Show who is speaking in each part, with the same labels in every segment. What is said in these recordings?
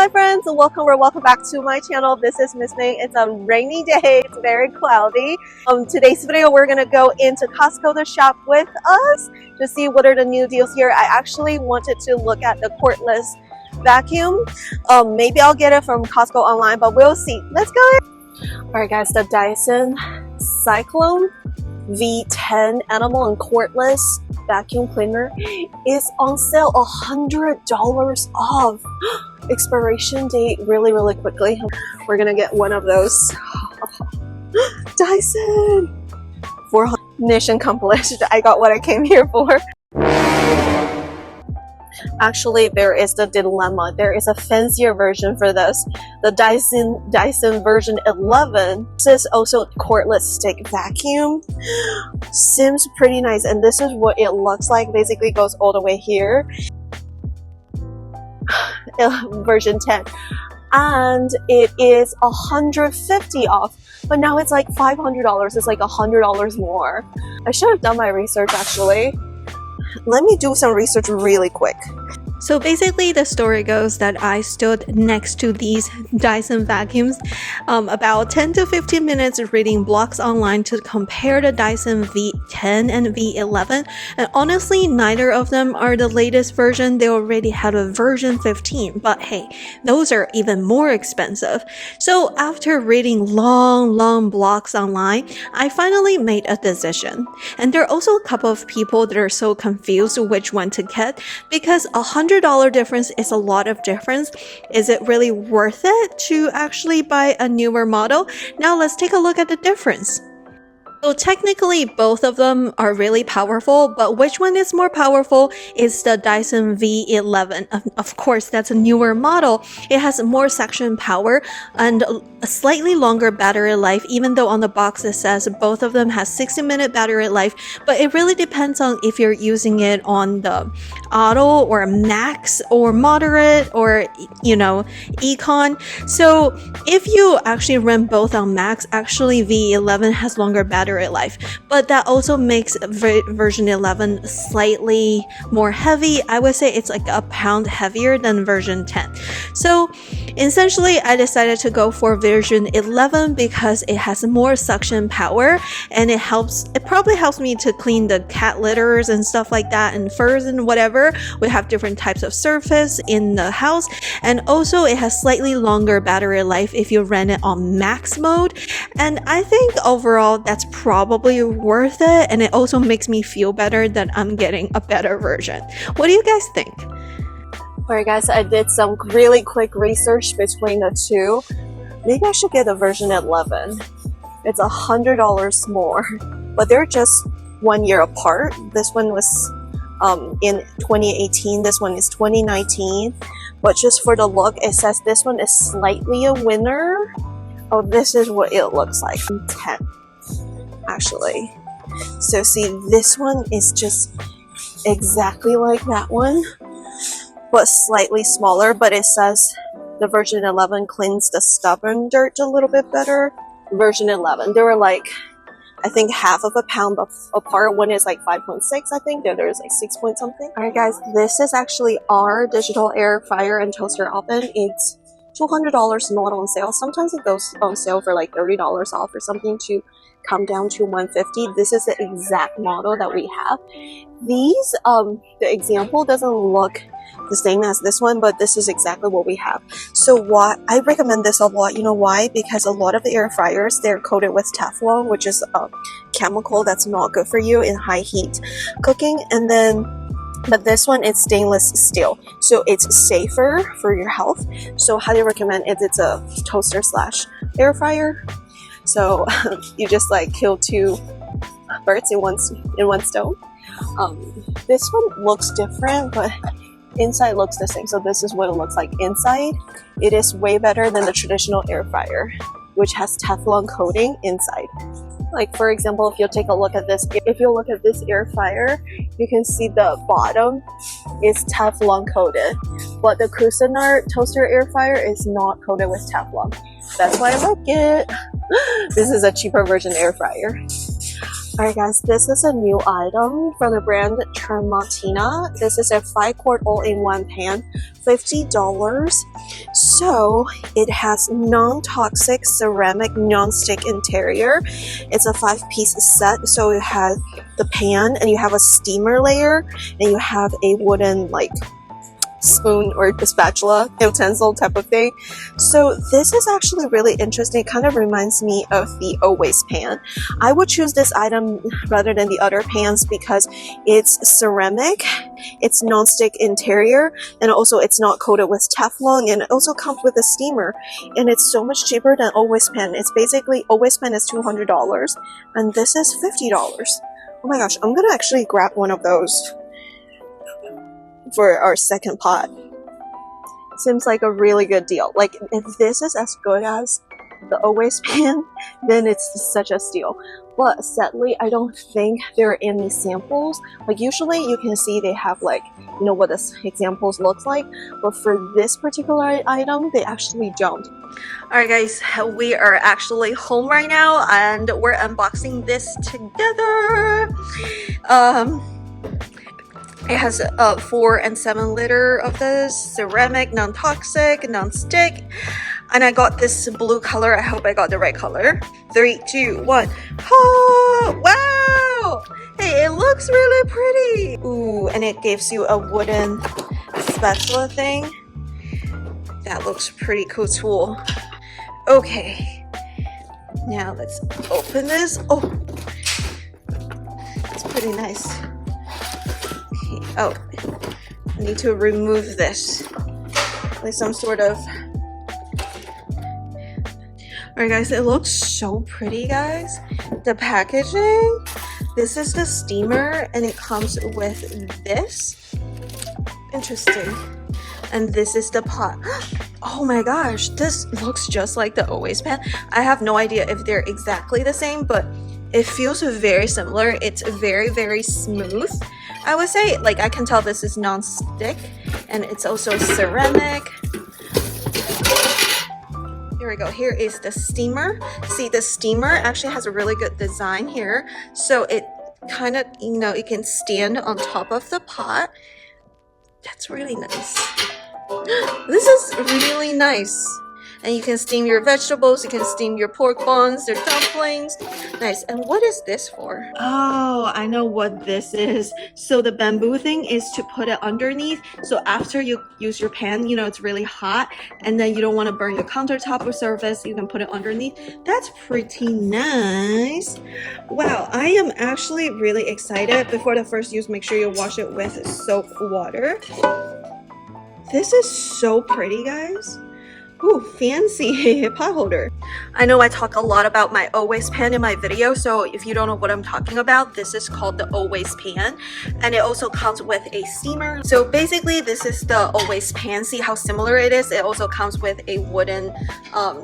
Speaker 1: my friends, welcome back to my channel. This is Miss Ming. It's a rainy day, it's very cloudy. Today's video we're gonna go into Costco Shop with us to see what are the new deals here. I actually wanted to look at the cordless vacuum. Maybe I'll get it from Costco online, but we'll see. Let's go. Alright guys, the Dyson Cyclone V10 animal and cordless vacuum cleaner is on sale, $100 off. Expiration date really quickly. We're gonna get one of those. Dyson! 400 mission accomplished. I got what I came here for. Actually, there is the dilemma. There is a fancier version for this. The Dyson version 11. This is also cordless stick vacuum. Seems pretty nice, and this is what it looks like. Basically goes all the way here. Version 10. And it is $150 off. But now it's like $500. It's like $100 more. I should have done my research actually. Let me do some research really quick.
Speaker 2: So basically the story goes that I stood next to these Dyson vacuums about 10 to 15 minutes reading blogs online to compare the Dyson V10 and V11, and honestly neither of them are the latest version. They already had a version 15, but hey, those are even more expensive. So after reading long blogs online, I finally made a decision. And there are also a couple of people that are so confused which one to get, because $100 difference is a lot of difference. Is it really worth it to actually buy a newer model? Now let's take a look at the difference. So technically both of them are really powerful, but which one is more powerful is the Dyson V11. Of course, that's a newer model. It has more suction power and a slightly longer battery life, even though on the box it says both of them has 60-minute battery life, but it really depends on if you're using it on the auto or max or moderate or, you know, econ. So if you actually run both on max, actually V11 has longer battery life, but that also makes version 11 slightly more heavy. I would say it's like a pound heavier than version 10. So essentially I decided to go for version 11 because it has more suction power, and it probably helps me to clean the cat litters and stuff like that, and furs and whatever. We have different types of surface in the house, and also it has slightly longer battery life if you run it on max mode, and I think overall that's probably worth it, and it also makes me feel better that I'm getting a better version. What do you guys think?
Speaker 1: Alright guys, I did some really quick research between the two. Maybe I should get the version 11. It's $100 more, but they're just 1 year apart. This one was in 2018, this one is 2019, but just for the look, it says this one is slightly a winner. Oh, this is what it looks like. 10 actually. So see, this one is just exactly like that one, but slightly smaller, but it says the version 11 cleans the stubborn dirt a little bit better. Version 11, they were like, I think half of a pound apart. One is like 5.6, I think. The other is like 6 point something. Alright guys, this is actually our digital air fryer and toaster oven. It's $200 not on sale. Sometimes it goes on sale for like $30 off or something to come down to $150. This is the exact model that we have. These, the example doesn't look the same as this one, but this is exactly what we have. So why I recommend this a lot, you know why? Because a lot of the air fryers, they're coated with Teflon, which is a chemical that's not good for you in high heat cooking. And then but this one is stainless steel, so it's safer for your health. So highly recommend it. It's a toaster slash air fryer. So you just like kill two birds in one stone. This one looks different, but inside looks the same. So this is what it looks like inside. It is way better than the traditional air fryer, which has Teflon coating inside. Like for example, if you take a look at this, if you look at this air fryer, you can see the bottom is Teflon coated, but the Cuisinart toaster air fryer is not coated with Teflon. That's why I like it. This is a cheaper version air fryer. Alright guys, this is a new item from the brand Tramontina. This is a 5-quart all-in-one pan, $50. So it has non-toxic ceramic non-stick interior. It's a 5-piece set, so you have the pan and you have a steamer layer and you have a wooden like spoon or the spatula utensil type of thing. So this is actually really interesting. It kind of reminds me of the always pan. I would choose this item rather than the other pans because it's ceramic, it's non-stick interior, and also it's not coated with Teflon, and it also comes with a steamer, and it's so much cheaper than always pan. It's basically always pan is $200 and this is $50. Oh my gosh, I'm gonna actually grab one of those for our second pot. Seems like a really good deal. Like if this is as good as the always pan, then it's such a steal. But sadly, I don't think there are any samples. Like usually you can see they have like, you know what the examples looks like, but for this particular item, they actually don't. Alright guys, we are actually home right now and we're unboxing this together. It has 4 and 7 liter of this ceramic, non-toxic, non-stick, and I got this blue color. I hope I got the right color. 3, 2, 1. Oh, wow! Hey, it looks really pretty. Ooh, and it gives you a wooden spatula thing. That looks pretty cool tool. Okay, now let's open this. Oh, it's pretty nice. Oh, I need to remove this with some sort of... Alright guys, it looks so pretty guys. The packaging, this is the steamer and it comes with this. Interesting. And this is the pot. Oh my gosh, this looks just like the always pan. I have no idea if they're exactly the same, but it feels very similar. It's very, very smooth. I would say, like, I can tell this is non-stick and it's also ceramic. Here we go. Here is the steamer. See, the steamer actually has a really good design here. So it kind of, you know, it can stand on top of the pot. That's really nice. This is really nice. And you can steam your vegetables, you can steam your pork buns, their dumplings. Nice. And what is this for? Oh, I know what this is. So the bamboo thing is to put it underneath. So after you use your pan, you know, it's really hot and then you don't want to burn your countertop or surface, you can put it underneath. That's pretty nice. Wow, I am actually really excited. Before the first use, make sure you wash it with soap water. This is so pretty, guys. Ooh, fancy pot holder. I know I talk a lot about my always pan in my video, so if you don't know what I'm talking about, this is called the always pan, and it also comes with a steamer. So basically, this is the always pan. See how similar it is? It also comes with a wooden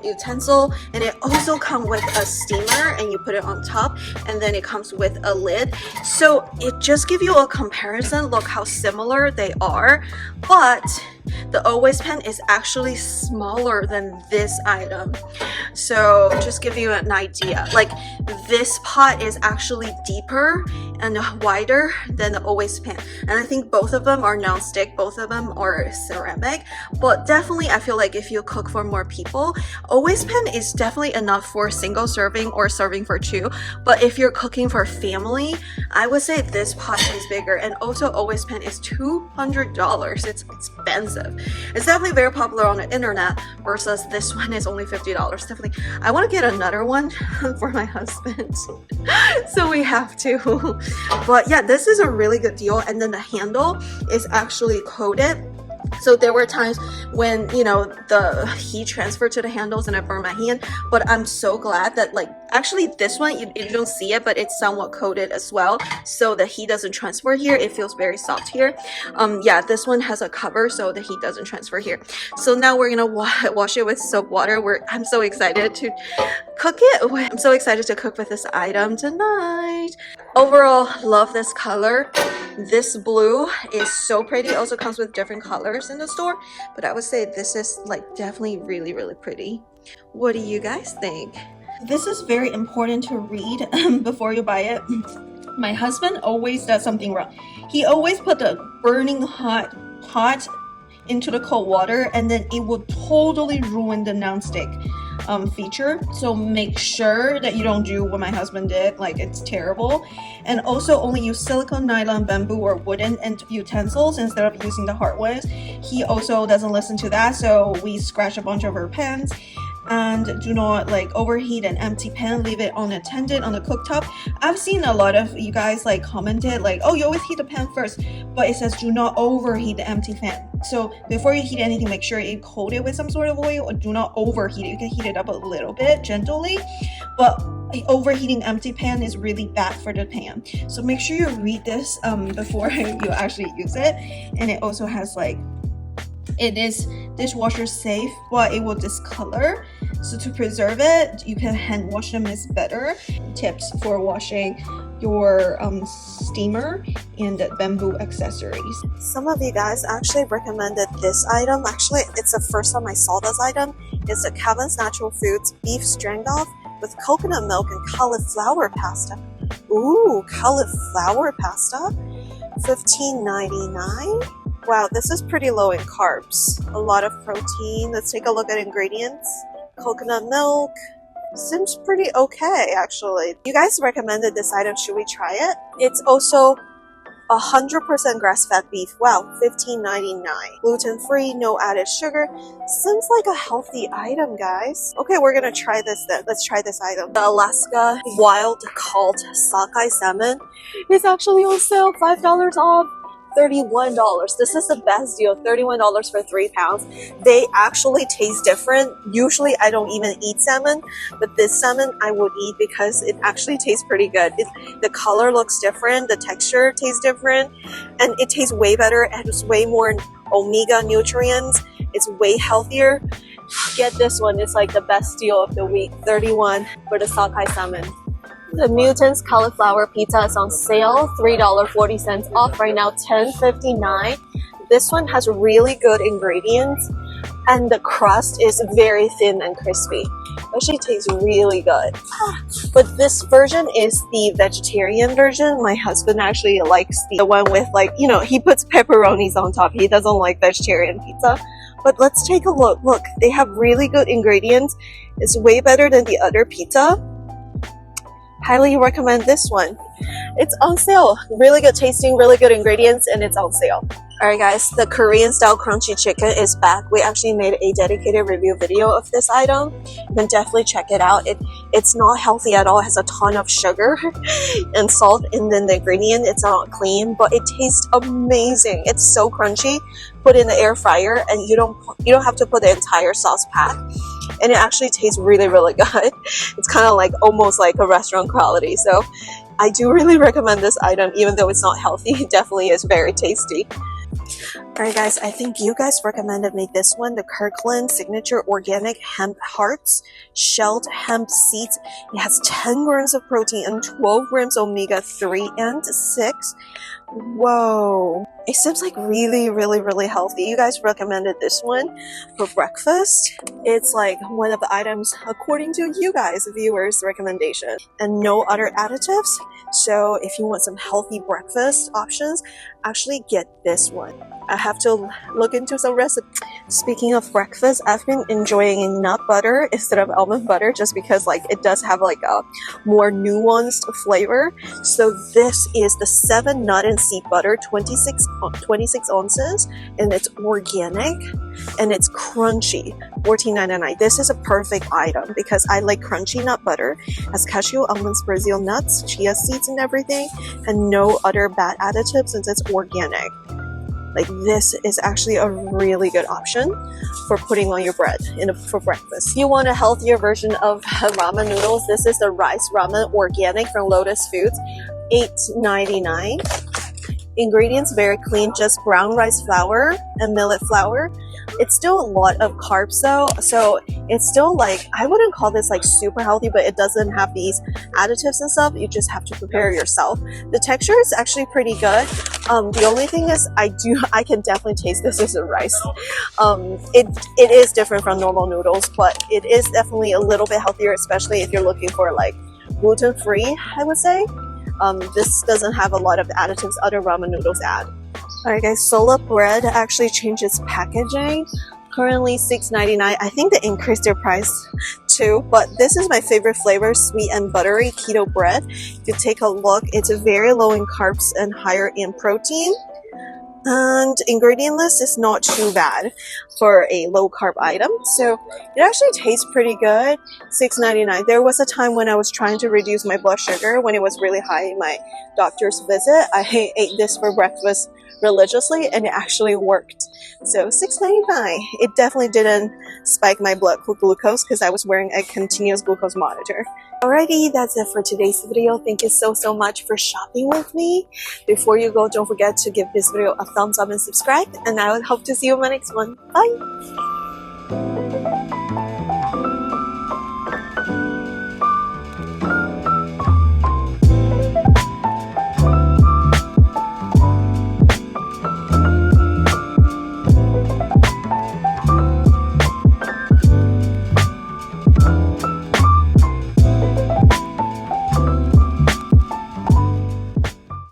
Speaker 1: utensil, and it also comes with a steamer, and you put it on top, and then it comes with a lid. So it just gives you a comparison. Look how similar they are, but the always pan is actually smaller than this item. So just give you an idea, like this pot is actually deeper and wider than the always pan, and I think both of them are non-stick, both of them are ceramic, but definitely I feel like if you cook for more people, always pan is definitely enough for single serving or serving for 2, but if you're cooking for family, I would say this pot is bigger. And also always pan is $200. It's expensive. It's definitely very popular on the internet versus this one is only $50. Definitely, I want to get another one for my husband, so we have to. But yeah, this is a really good deal. And then the handle is actually coated. So there were times when, you know, the heat transferred to the handles and I burned my hand, but I'm so glad that, like, actually this one, you don't see it, but it's somewhat coated as well. So the heat doesn't transfer here. It feels very soft here. Yeah, this one has a cover so the heat doesn't transfer here. So now we're going to wash it with soap water. I'm so excited to cook it. I'm so excited to cook with this item tonight. Overall, love this color. This blue is so pretty. Also comes with different colors in the store, but I would say this is like definitely really, really pretty. What do you guys think?
Speaker 2: This is very important to read before you buy it. My husband always does something wrong. He always put the burning hot into the cold water, and then it will totally ruin the nonstick feature. So make sure that you don't do what my husband did. Like, it's terrible. And also only use silicone, nylon, bamboo, or wooden and utensils instead of using the hard ones. He also doesn't listen to that, so we scratch a bunch of our pans. And do not like overheat an empty pan, leave it unattended on the cooktop. I've seen a lot of you guys like commented like, oh, you always heat the pan first, but it says do not overheat the empty pan. So before you heat anything, make sure you coat it with some sort of oil, or do not overheat it. You can heat it up a little bit gently, but overheating empty pan is really bad for the pan. So make sure you read this before you actually use it. And it also has like, it is dishwasher safe, but it will discolor. So to preserve it, you can hand wash them is better. Tips for washing your steamer and bamboo accessories.
Speaker 1: Some of you guys actually recommended this item. Actually, it's the first time I saw this item. It's the Kevin's Natural Foods beef stroganoff with coconut milk and cauliflower pasta. Ooh, cauliflower pasta, $15.99. Wow, this is pretty low in carbs. A lot of protein. Let's take a look at ingredients. Coconut milk. Seems pretty okay, actually. You guys recommended this item. Should we try it? It's also 100% grass-fed beef. Wow, $15.99. Gluten-free, no added sugar. Seems like a healthy item, guys. Okay, we're gonna try this then. Let's try this item. The Alaska Wild Caught Sockeye Salmon is actually on sale. $5 off. $31. This is the best deal. $31 for 3 pounds. They actually taste different. Usually I don't even eat salmon, but this salmon I would eat because it actually tastes pretty good. The color looks different, the texture tastes different, and it tastes way better. It has way more omega nutrients. It's way healthier. Get this one. It's like the best deal of the week. $31 for the sockeye salmon. The Milton's cauliflower pizza is on sale, $3.40 off right now, $10.59. This one has really good ingredients, and the crust is very thin and crispy. Actually tastes really good. But this version is the vegetarian version. My husband actually likes the one with, like, you know, he puts pepperonis on top. He doesn't like vegetarian pizza. But let's take a look. Look, they have really good ingredients. It's way better than the other pizza. Highly recommend this one. It's on sale. Really good tasting, really good ingredients, and it's on sale. Alright guys, the Korean style crunchy chicken is back. We actually made a dedicated review video of this item. You can definitely check it out. It's not healthy at all. It has a ton of sugar and salt, and then the ingredient, it's not clean, but it tastes amazing. It's so crunchy. Put in the air fryer, and you don't have to put the entire sauce pack. And it actually tastes really, really good. It's kind of like almost like a restaurant quality. So I do really recommend this item, even though it's not healthy. It definitely is very tasty. Alright guys, I think you guys recommended me this one, the Kirkland Signature Organic Hemp Hearts Shelled Hemp Seeds. It has 10 grams of protein and 12 grams omega-3 and 6. Whoa. It seems like really, really, really healthy. You guys recommended this one for breakfast. It's like one of the items according to you guys, viewers' recommendation. And no other additives. So if you want some healthy breakfast options, actually get this one. I have to look into some recipes. Speaking of breakfast, I've been enjoying nut butter instead of almond butter just because like it does have like a more nuanced flavor. So this is the 7 nut and seed butter, 26 ounces, and it's organic and it's crunchy. $14.99. This is a perfect item because I like crunchy nut butter. It has cashew, almonds, Brazil nuts, chia seeds and everything, and no other bad additives since it's organic. Like, this is actually a really good option for putting on your bread for breakfast. If you want a healthier version of ramen noodles, this is the rice ramen organic from Lotus Foods, $8.99. Ingredients very clean, just brown rice flour and millet flour. It's still a lot of carbs though, so it's still like, I wouldn't call this like super healthy, but it doesn't have these additives and stuff. You just have to prepare yourself. The texture is actually pretty good. The only thing is I can definitely taste this as a rice. It is different from normal noodles, but it is definitely a little bit healthier, especially if you're looking for like gluten-free, I would say. This doesn't have a lot of additives other ramen noodles add. Alright guys, Sola bread actually changes packaging. Currently $6.99. I think they increased their price too, but this is my favorite flavor, sweet and buttery keto bread. If you take a look, it's very low in carbs and higher in protein. And ingredient list is not too bad for a low carb item, so it actually tastes pretty good. $6.99. There was a time when I was trying to reduce my blood sugar when it was really high in my doctor's visit. I ate this for breakfast religiously and it actually worked. So $6.99. It definitely didn't spike my blood glucose because I was wearing a continuous glucose monitor. Alrighty, that's it for today's video. Thank you so much for shopping with me. Before you go, don't forget to give this video a thumbs up and subscribe, and I would hope to see you in my next one. Bye!